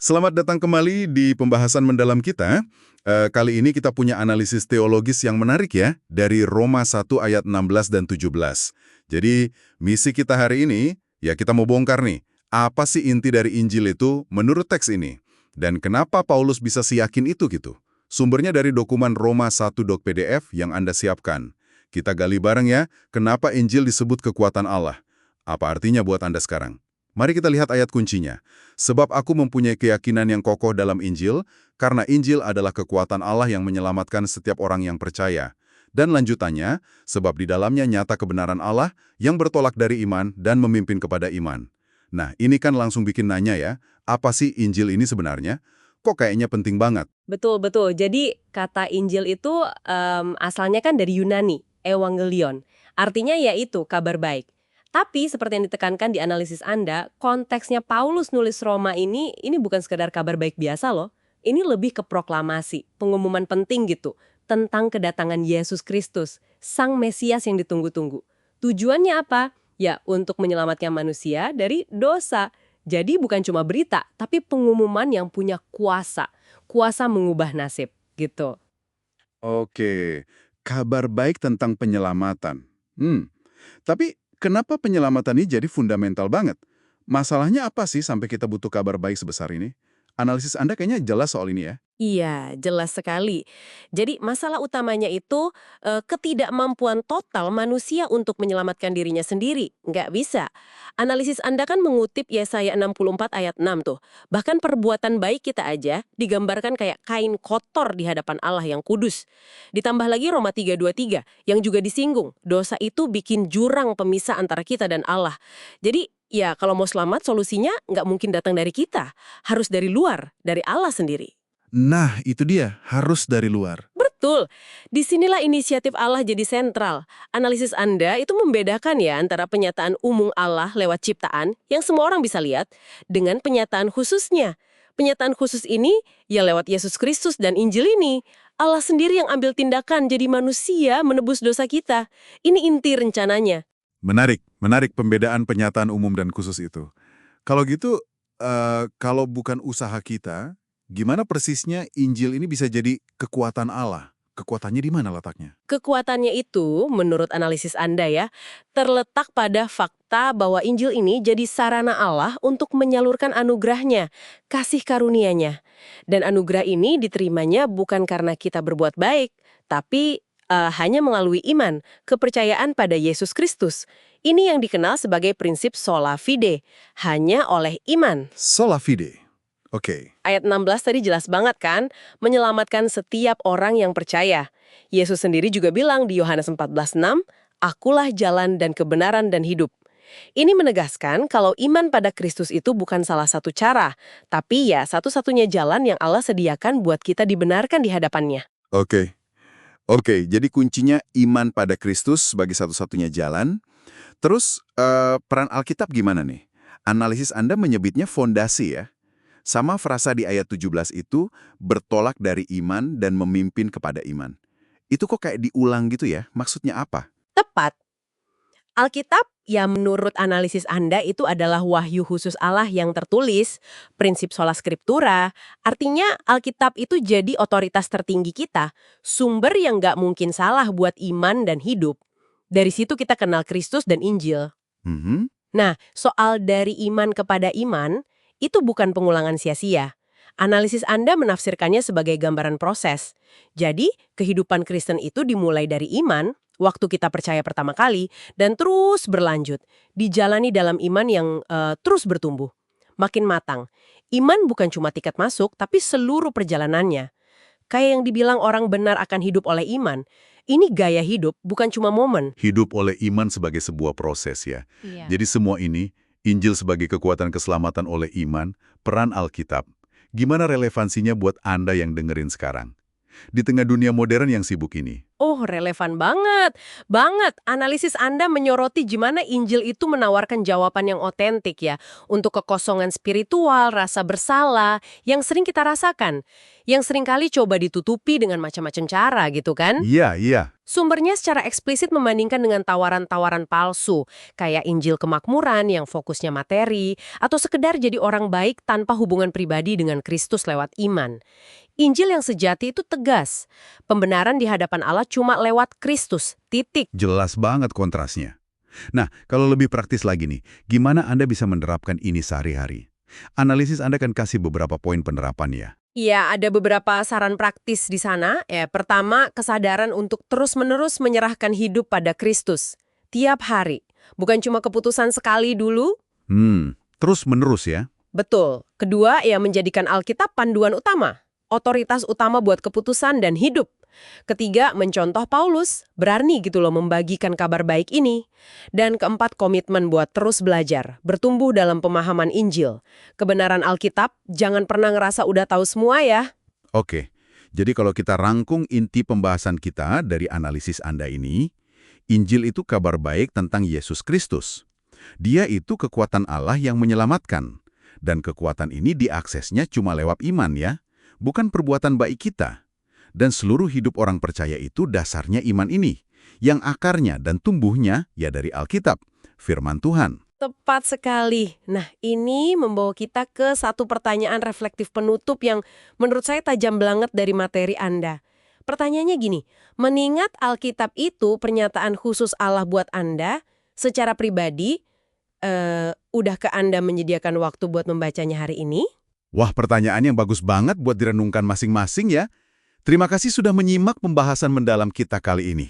Selamat datang kembali di pembahasan mendalam kita. Kali ini kita punya analisis teologis yang menarik ya, dari Roma 1 ayat 16 dan 17. Jadi, misi kita hari ini, ya kita mau bongkar nih, apa sih inti dari Injil itu menurut teks ini? Dan kenapa Paulus bisa seyakin itu gitu? Sumbernya dari dokumen Roma 1.pdf yang Anda siapkan. Kita gali bareng ya, kenapa Injil disebut kekuatan Allah? Apa artinya buat Anda sekarang? Mari kita lihat ayat kuncinya. Sebab aku mempunyai keyakinan yang kokoh dalam Injil, karena Injil adalah kekuatan Allah yang menyelamatkan setiap orang yang percaya. Dan lanjutannya, sebab di dalamnya nyata kebenaran Allah yang bertolak dari iman dan memimpin kepada iman. Nah, ini kan langsung bikin nanya ya, apa sih Injil ini sebenarnya? Kok kayaknya penting banget? Betul. Jadi kata Injil itu asalnya kan dari Yunani, Evangelion. Artinya yaitu kabar baik. Tapi seperti yang ditekankan di analisis Anda, konteksnya Paulus nulis Roma ini bukan sekedar kabar baik biasa loh. Ini lebih ke proklamasi, pengumuman penting gitu, tentang kedatangan Yesus Kristus, Sang Mesias yang ditunggu-tunggu. Tujuannya apa? Ya, untuk menyelamatkan manusia dari dosa. Jadi bukan cuma berita, tapi pengumuman yang punya kuasa mengubah nasib, gitu. Oke, kabar baik tentang penyelamatan. Tapi kenapa penyelamatan ini jadi fundamental banget? Masalahnya apa sih sampai kita butuh kabar baik sebesar ini? Analisis Anda kayaknya jelas soal ini ya. Iya, jelas sekali. Jadi masalah utamanya itu ketidakmampuan total manusia untuk menyelamatkan dirinya sendiri. Nggak bisa. Analisis Anda kan mengutip Yesaya 64 ayat 6 tuh. Bahkan perbuatan baik kita aja digambarkan kayak kain kotor di hadapan Allah yang kudus. Ditambah lagi Roma 3:23 yang juga disinggung. Dosa itu bikin jurang pemisah antara kita dan Allah. Jadi ya kalau mau selamat solusinya nggak mungkin datang dari kita. Harus dari luar, dari Allah sendiri. Nah, itu dia, harus dari luar. Betul. Disinilah inisiatif Allah jadi sentral. Analisis Anda itu membedakan ya antara penyataan umum Allah lewat ciptaan yang semua orang bisa lihat dengan penyataan khususnya. Penyataan khusus ini ya lewat Yesus Kristus dan Injil ini. Allah sendiri yang ambil tindakan jadi manusia menebus dosa kita. Ini inti rencananya. Menarik pembedaan penyataan umum dan khusus itu. Kalau gitu, kalau bukan usaha kita, gimana persisnya Injil ini bisa jadi kekuatan Allah? Kekuatannya di mana letaknya? Kekuatannya itu, menurut analisis Anda ya, terletak pada fakta bahwa Injil ini jadi sarana Allah untuk menyalurkan anugerahnya, kasih karunia-Nya. Dan anugerah ini diterimanya bukan karena kita berbuat baik, tapi hanya melalui iman, kepercayaan pada Yesus Kristus. Ini yang dikenal sebagai prinsip sola fide, hanya oleh iman. Sola fide. Oke. Ayat 16 tadi jelas banget kan, menyelamatkan setiap orang yang percaya. Yesus sendiri juga bilang di Yohanes 14:6, "Akulah jalan dan kebenaran dan hidup." Ini menegaskan kalau iman pada Kristus itu bukan salah satu cara, tapi ya satu-satunya jalan yang Allah sediakan buat kita dibenarkan di hadapannya. Oke, jadi kuncinya iman pada Kristus sebagai satu-satunya jalan. Terus, peran Alkitab gimana nih? Analisis Anda menyebutnya fondasi ya. Sama frasa di ayat 17 itu, bertolak dari iman dan memimpin kepada iman. Itu kok kayak diulang gitu ya? Maksudnya apa? Tepat. Alkitab, ya menurut analisis Anda itu adalah wahyu khusus Allah yang tertulis, prinsip sola scriptura, artinya Alkitab itu jadi otoritas tertinggi kita, sumber yang nggak mungkin salah buat iman dan hidup. Dari situ kita kenal Kristus dan Injil. Mhm. Nah, soal dari iman kepada iman, itu bukan pengulangan sia-sia. Analisis Anda menafsirkannya sebagai gambaran proses. Jadi, kehidupan Kristen itu dimulai dari iman, waktu kita percaya pertama kali, dan terus berlanjut. Dijalani dalam iman yang terus bertumbuh. Makin matang. Iman bukan cuma tiket masuk, tapi seluruh perjalanannya. Kayak yang dibilang orang benar akan hidup oleh iman. Ini gaya hidup, bukan cuma momen. Hidup oleh iman sebagai sebuah proses ya. Iya. Jadi semua ini, Injil sebagai kekuatan keselamatan oleh iman, peran Alkitab. Gimana relevansinya buat Anda yang dengerin sekarang? Di tengah dunia modern yang sibuk ini, Oh, relevan banget. Banget. Analisis Anda menyoroti gimana Injil itu menawarkan jawaban yang otentik ya, untuk kekosongan spiritual, rasa bersalah, yang sering kita rasakan. Yang seringkali coba ditutupi dengan macam-macam cara gitu kan. Iya, iya. Sumbernya secara eksplisit membandingkan dengan tawaran-tawaran palsu, kayak Injil kemakmuran yang fokusnya materi, atau sekedar jadi orang baik tanpa hubungan pribadi dengan Kristus lewat iman. Injil yang sejati itu tegas. Pembenaran di hadapan Allah cuma lewat Kristus, titik. Jelas banget kontrasnya. Nah, kalau lebih praktis lagi nih, gimana Anda bisa menerapkan ini sehari-hari? Analisis Anda kan kasih beberapa poin penerapan ya. Iya, ada beberapa saran praktis di sana. Ya, pertama, kesadaran untuk terus-menerus menyerahkan hidup pada Kristus. Tiap hari. Bukan cuma keputusan sekali dulu. Terus-menerus ya. Betul. Kedua, ya menjadikan Alkitab panduan utama. Otoritas utama buat keputusan dan hidup. Ketiga, mencontoh Paulus, berani gitu loh membagikan kabar baik ini. Dan keempat, komitmen buat terus belajar, bertumbuh dalam pemahaman Injil. Kebenaran Alkitab, jangan pernah ngerasa udah tahu semua ya. Oke, jadi kalau kita rangkum inti pembahasan kita dari analisis Anda ini, Injil itu kabar baik tentang Yesus Kristus. Dia itu kekuatan Allah yang menyelamatkan. Dan kekuatan ini diaksesnya cuma lewat iman ya, bukan perbuatan baik kita. Dan seluruh hidup orang percaya itu dasarnya iman ini, yang akarnya dan tumbuhnya ya dari Alkitab, firman Tuhan. Tepat sekali. Nah, ini membawa kita ke satu pertanyaan reflektif penutup yang menurut saya tajam banget dari materi Anda. Pertanyaannya gini, mengingat Alkitab itu pernyataan khusus Allah buat Anda, secara pribadi, udah ke Anda menyediakan waktu buat membacanya hari ini? Wah, pertanyaan yang bagus banget buat direnungkan masing-masing ya. Terima kasih sudah menyimak pembahasan mendalam kita kali ini.